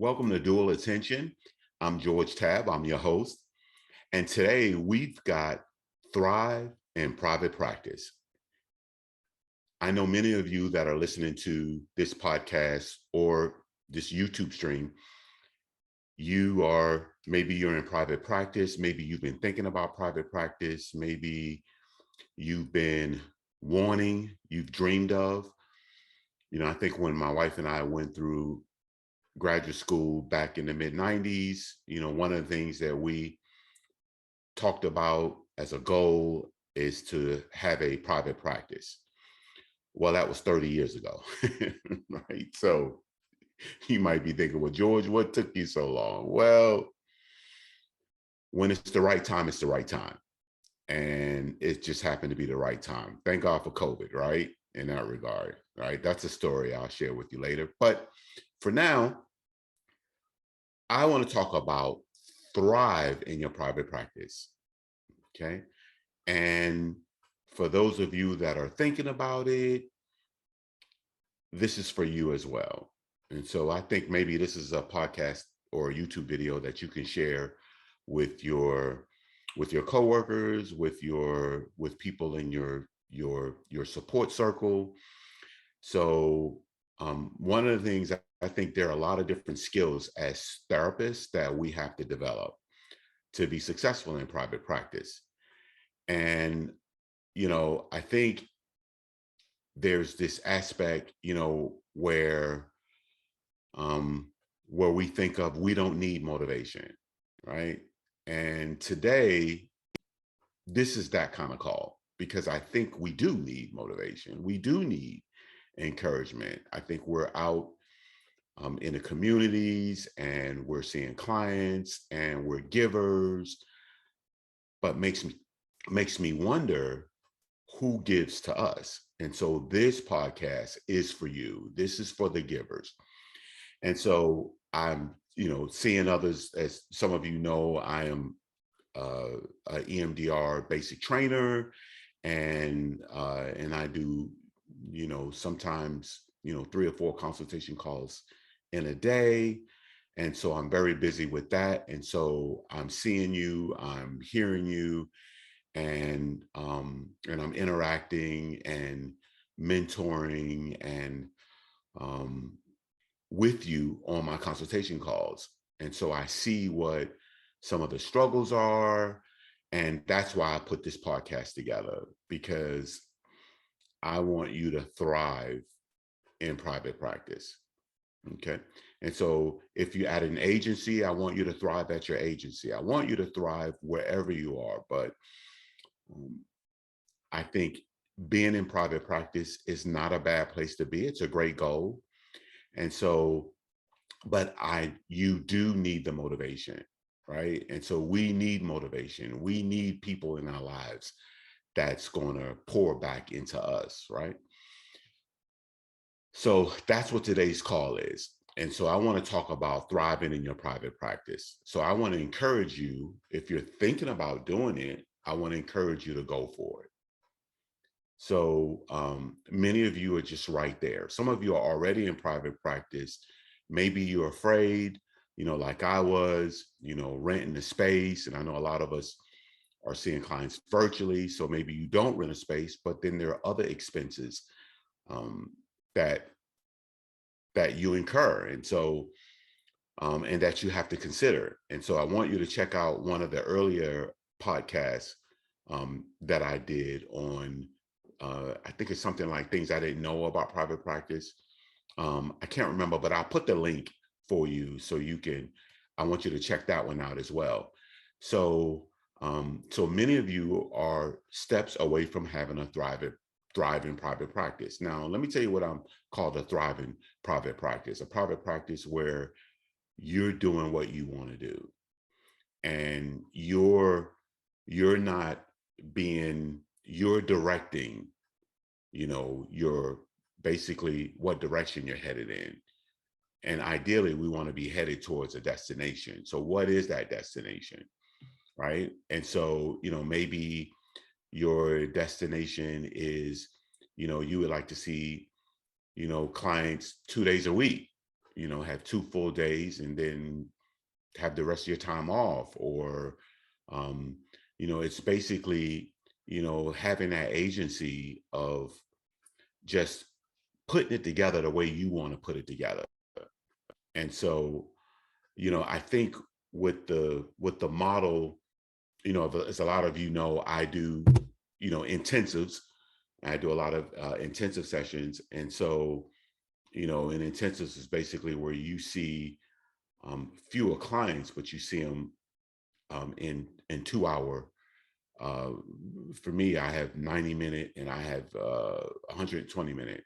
Welcome to Dual Attention. I'm George Tabb, I'm your host. And today we've got Thrive in Private Practice. I know many of you that are listening to this podcast or this YouTube stream, maybe you're in private practice, maybe you've been thinking about private practice, maybe you've been you've dreamed of. I think when my wife and I went through graduate school back in the mid 90s, one of the things that we talked about as a goal is to have a private practice. Well, that was 30 years ago, right? So you might be thinking, well, George, what took you so long? Well, when it's the right time, it's the right time. And it just happened to be the right time. Thank God for COVID, right? In that regard, right? That's a story I'll share with you later. But for now, I want to talk about thrive in your private practice. Okay. And for those of you that are thinking about it, this is for you as well. And so I think maybe this is a podcast or a YouTube video that you can share with your coworkers, with people in your support circle. So one of the things, I think there are a lot of different skills as therapists that we have to develop to be successful in private practice. And, I think there's this aspect, where we think of, we don't need motivation, right? And today, this is that kind of call, because I think we do need motivation. We do need encouragement. I think we're out in the communities and we're seeing clients and we're givers, but makes me wonder who gives to us. And so this podcast is for you. This is for the givers. And so I'm, seeing others, as some of you know, I am a EMDR basic trainer, and I do, sometimes, 3 or 4 consultation calls in a day. And so I'm very busy with that. And so I'm seeing you, I'm hearing you, and I'm interacting and mentoring and with you on my consultation calls. And so I see what some of the struggles are. And that's why I put this podcast together, because I want you to thrive in private practice. Okay. And so if you're at an agency, I want you to thrive at your agency. I want you to thrive wherever you are. But I think being in private practice is not a bad place to be. It's a great goal. And so, but you do need the motivation, right? And so we need motivation. We need people in our lives that's going to pour back into us, right? So that's what today's call is. And so I want to talk about thriving in your private practice. So I want to encourage you, if you're thinking about doing it, I want to encourage you to go for it. So many of you are just right there. Some of you are already in private practice. Maybe you're afraid, like I was, renting a space. And I know a lot of us are seeing clients virtually. So maybe you don't rent a space, but then there are other expenses that you incur. And so, and that you have to consider. And so I want you to check out one of the earlier podcasts that I did on, I think it's something like things I didn't know about private practice. I can't remember, but I'll put the link for you so I want you to check that one out as well. So, so many of you are steps away from having a thriving private practice. Now, let me tell you what I'm called a thriving private practice, a private practice where you're doing what you want to do. And you're directing, you're basically what direction you're headed in. And ideally, we want to be headed towards a destination. So what is that destination? Right. And so, maybe your destination is, you would like to see, clients 2 days a week. have 2 full days and then have the rest of your time off. Or, um, it's basically, having that agency of just putting it together the way you want to put it together. And so, I think with the model, as a lot of I do, intensives. I do a lot of intensive sessions. And so, in intensives is basically where you see fewer clients, but you see them in 2 hour. Uh, for me, I have 90-minute and I have 120-minute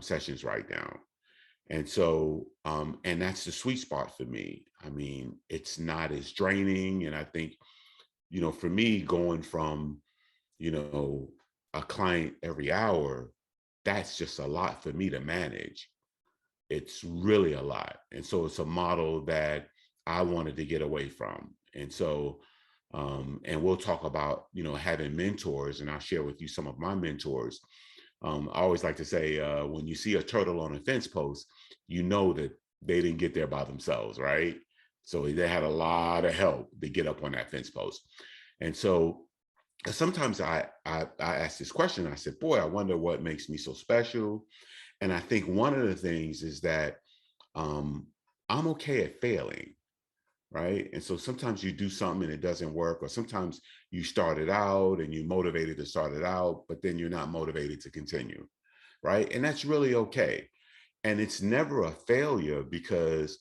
sessions right now. And so, and that's the sweet spot for me. I mean, it's not as draining. And I think, for me, going from, a client every hour, that's just a lot for me to manage. It's really a lot. And so it's a model that I wanted to get away from. And so, and we'll talk about, having mentors, and I'll share with you some of my mentors. I always like to say, when you see a turtle on a fence post, you know that they didn't get there by themselves, right? So they had a lot of help to get up on that fence post. And so sometimes I ask this question. I said, boy, I wonder what makes me so special. And I think one of the things is that um, I'm okay at failing, right? And so sometimes you do something and it doesn't work, or sometimes you start it out and you're motivated to start it out, but then you're not motivated to continue, right? And that's really okay. And it's never a failure because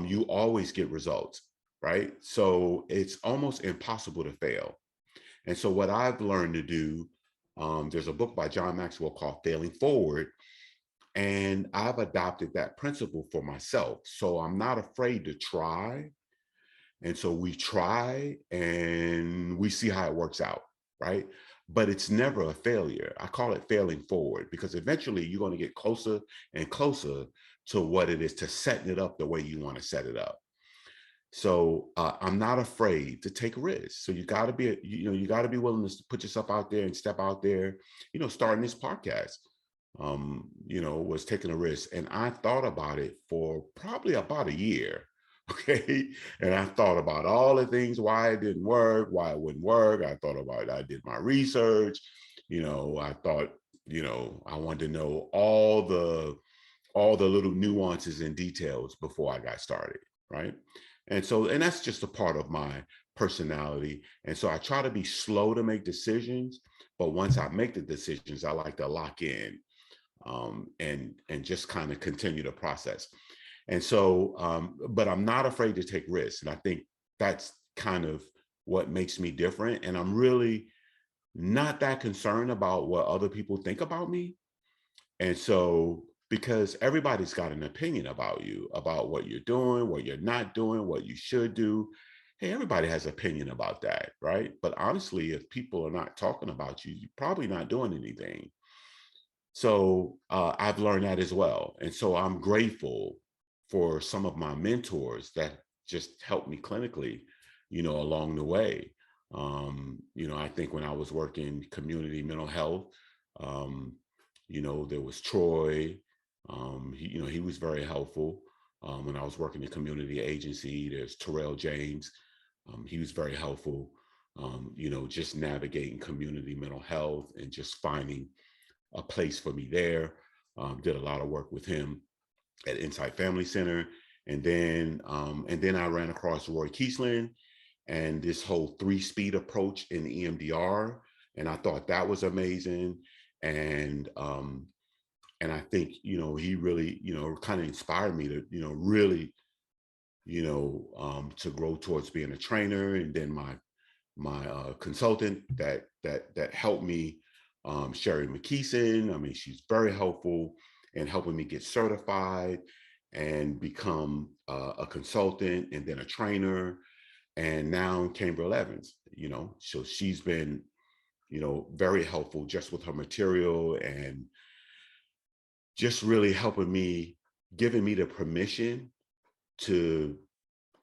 you always get results, right? So it's almost impossible to fail. And so what I've learned to do, there's a book by John Maxwell called Failing Forward, and I've adopted that principle for myself. So I'm not afraid to try. And so we try and we see how it works out, right? But it's never a failure. I call it failing forward because eventually you're going to get closer and closer to what it is, to setting it up the way you want to set it up. So I'm not afraid to take risks. So you got to be, you got to be willing to put yourself out there and step out there. Starting this podcast, was taking a risk, and I thought about it for probably about a year. Okay, and I thought about all the things why it didn't work, why it wouldn't work. I thought about it. I did my research. I thought, I wanted to know all the little nuances and details before I got started, right? And so, and that's just a part of my personality. And so I try to be slow to make decisions, but once I make the decisions, I like to lock in and just kind of continue the process. And so, but I'm not afraid to take risks. And I think that's kind of what makes me different. And I'm really not that concerned about what other people think about me. And so, because everybody's got an opinion about you, about what you're doing, what you're not doing, what you should do. Hey, everybody has opinion about that, right? But honestly, if people are not talking about you, you're probably not doing anything. So I've learned that as well. And so I'm grateful for some of my mentors that just helped me clinically, along the way. I think when I was working community mental health, um, there was Troy. He was very helpful. When I was working in community agency, there's Terrell James. He was very helpful. Just navigating community mental health and just finding a place for me there. Did a lot of work with him at Insight Family Center. And then I ran across Roy Kiesling and this whole 3-speed approach in EMDR. And I thought that was amazing. And I think, he really, kind of inspired me to, really, to grow towards being a trainer. And then my consultant that helped me, Sherry McKeeson. I mean, she's very helpful in helping me get certified and become a consultant and then a trainer. And now Kimberly Evans, so she's been, very helpful just with her material and just really helping me, giving me the permission to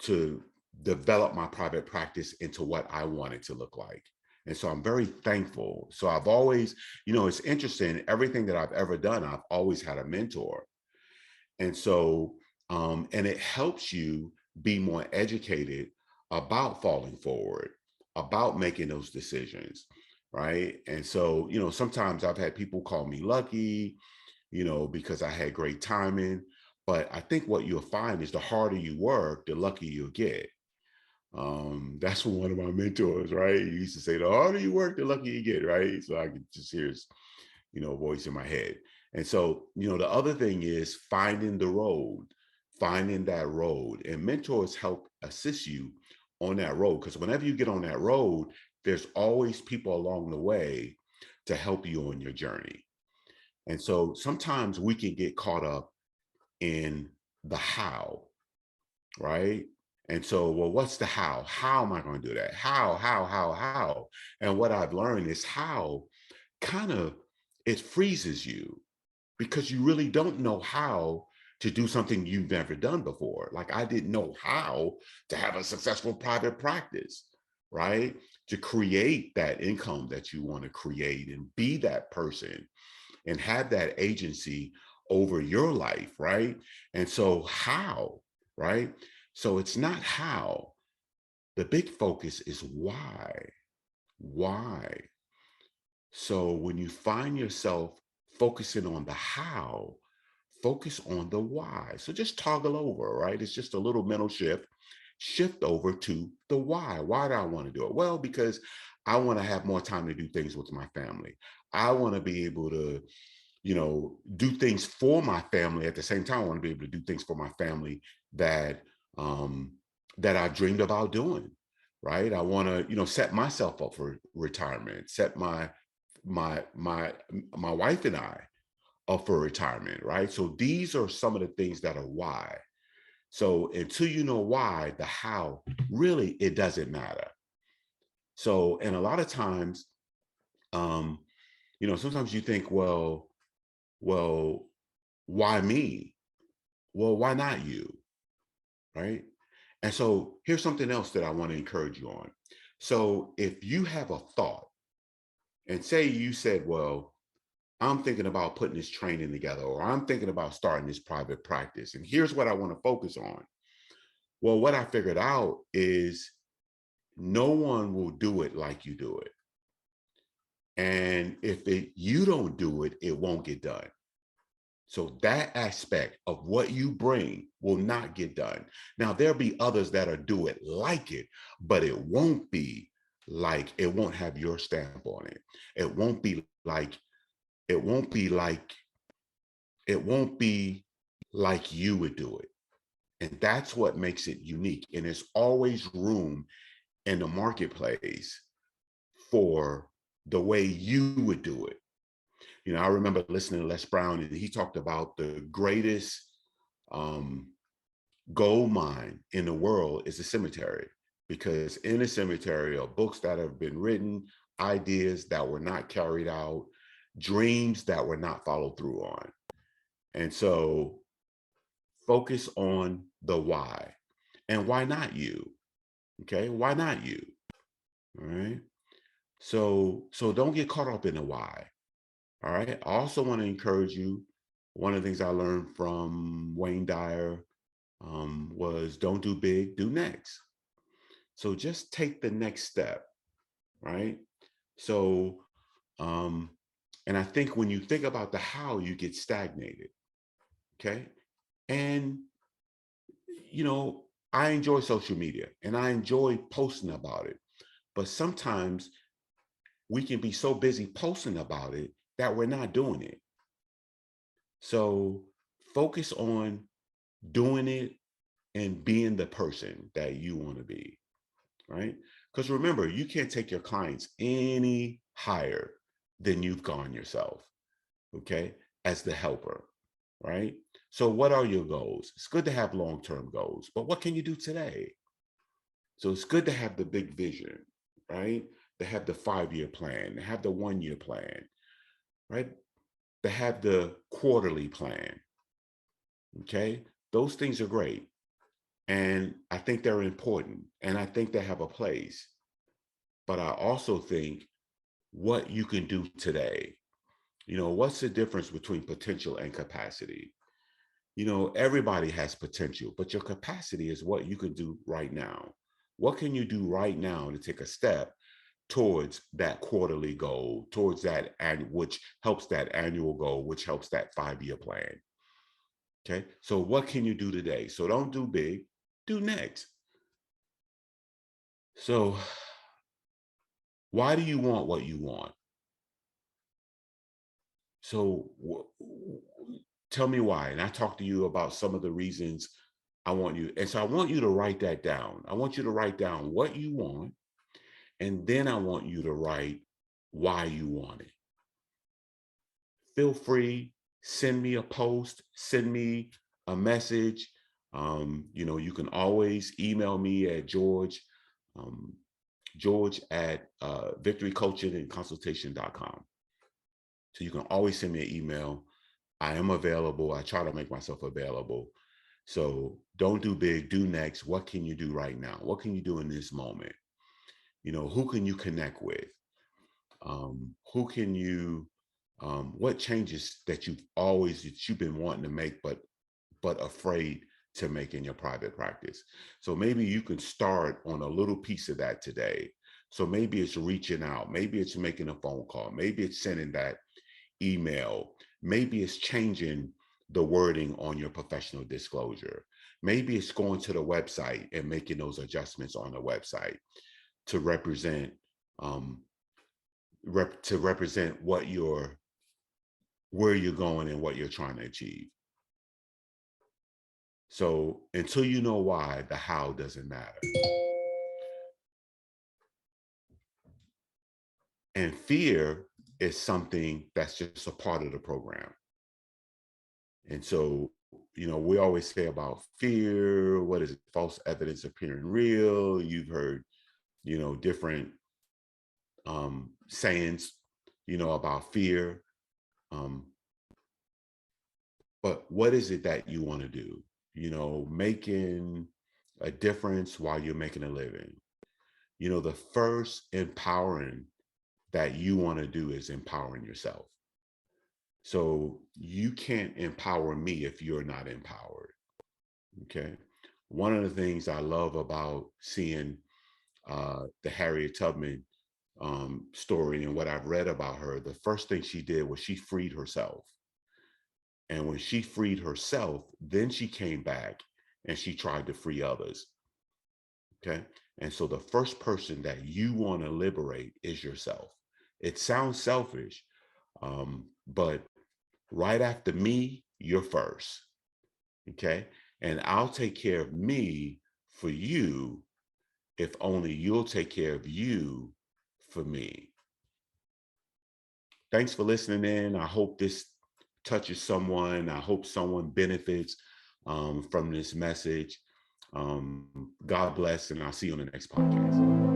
to develop my private practice into what I want it to look like. And so I'm very thankful. So I've always, it's interesting, everything that I've ever done, I've always had a mentor. And so, and it helps you be more educated about falling forward, about making those decisions, right? And so, sometimes I've had people call me lucky, because I had great timing. But I think what you'll find is the harder you work, the luckier you'll get. That's what one of my mentors, right? He used to say, the harder you work, the luckier you get, right? So I could just hear his, voice in my head. And so, the other thing is finding that road. And mentors help assist you on that road. Because whenever you get on that road, there's always people along the way to help you on your journey. And so sometimes we can get caught up in the how, right? And so, well, what's the how? How am I going to do that? How? And what I've learned is how kind of it freezes you because you really don't know how to do something you've never done before. Like I didn't know how to have a successful private practice, right? To create that income that you want to create and be that person and have that agency over your life, right? And so, how, right? So, it's not how. The big focus is why. Why? So, when you find yourself focusing on the how, focus on the why. So, just toggle over, right? It's just a little mental shift over to the why. Why do I want to do it? Well, because I want to have more time to do things with my family. I want to be able to do things for my family. At the same time, I want to be able to do things for my family that um, that I dreamed about doing. Right. I want to, set myself up for retirement, set my wife and I up for retirement. Right. So these are some of the things that are why. So until you know why, the how really it doesn't matter. So and a lot of times, um, sometimes you think, well, why me? Well, why not you? Right. And so here's something else that I want to encourage you on. So if you have a thought and say you said, well, I'm thinking about putting this training together, or I'm thinking about starting this private practice, and here's what I want to focus on. Well, what I figured out is no one will do it like you do it. And if you don't do it, it won't get done. So that aspect of what you bring will not get done. Now, there'll be others that'll do it like it, but it won't have your stamp on it. It won't be like, it won't be like, it won't be like you would do it. And that's what makes it unique. And there's always room in the marketplace for the way you would do it. I remember listening to Les Brown, and he talked about the greatest um, gold mine in the world is a cemetery, because in a cemetery are books that have been written, ideas that were not carried out, dreams that were not followed through on. And so focus on the why. And why not you? Okay, why not you? All right. So don't get caught up in the why. All right. I also want to encourage you. One of the things I learned from Wayne Dyer was don't do big, do next. So just take the next step, right? So, um, and I think when you think about the how, you get stagnated, okay? And, you know, I enjoy social media and I enjoy posting about it, but sometimes we can be so busy posting about it that we're not doing it. So focus on doing it and being the person that you want to be, right? Because remember, you can't take your clients any higher than you've gone yourself, okay, as the helper, right? So, what are your goals? It's good to have long term goals, but what can you do today? So, it's good to have the big vision, right? To have the 5 year plan, to have the 1 year plan, right? To have the quarterly plan, okay? Those things are great. And I think they're important and I think they have a place. But I also think what you can do today. What's the difference between potential and capacity? Everybody has potential, but your capacity is what you can do right now. What can you do right now to take a step towards that quarterly goal, towards that, and which helps that annual goal, which helps that 5-year plan? Okay. So what can you do today? So don't do big, do next. So why do you want what you want? So tell me why. And I talked to you about some of the reasons I want you. And so I want you to write that down. I want you to write down what you want. And then I want you to write why you want it. Feel free, send me a post, send me a message. You can always email me at um, George at victorycoachingandconsultation.com. So you can always send me an email. I am available. I try to make myself available. So don't do big, do next. What can you do right now? What can you do in this moment? Who can you connect with? Who can you, what changes that you've been wanting to make, but afraid to make in your private practice. So maybe you can start on a little piece of that today. So maybe it's reaching out, maybe it's making a phone call, maybe it's sending that email, maybe it's changing the wording on your professional disclosure. Maybe it's going to the website and making those adjustments on the website to represent um, to represent where you're going and what you're trying to achieve. So until you know why, the how doesn't matter. And fear is something that's just a part of the program. And so, we always say about fear, what is it? False evidence appearing real. You've heard, different sayings, about fear. Um, but what is it that you want to do? Making a difference while you're making a living. The first empowering that you want to do is empowering yourself. So you can't empower me if you're not empowered. Okay. One of the things I love about seeing the Harriet Tubman story and what I've read about her, the first thing she did was she freed herself. And when she freed herself, then she came back and she tried to free others. Okay. And so the first person that you want to liberate is yourself. It sounds selfish, but right after me, you're first. Okay. And I'll take care of me for you if only you'll take care of you for me. Thanks for listening in. I hope this touches someone. I hope someone benefits from this message. God bless, and I'll see you on the next podcast.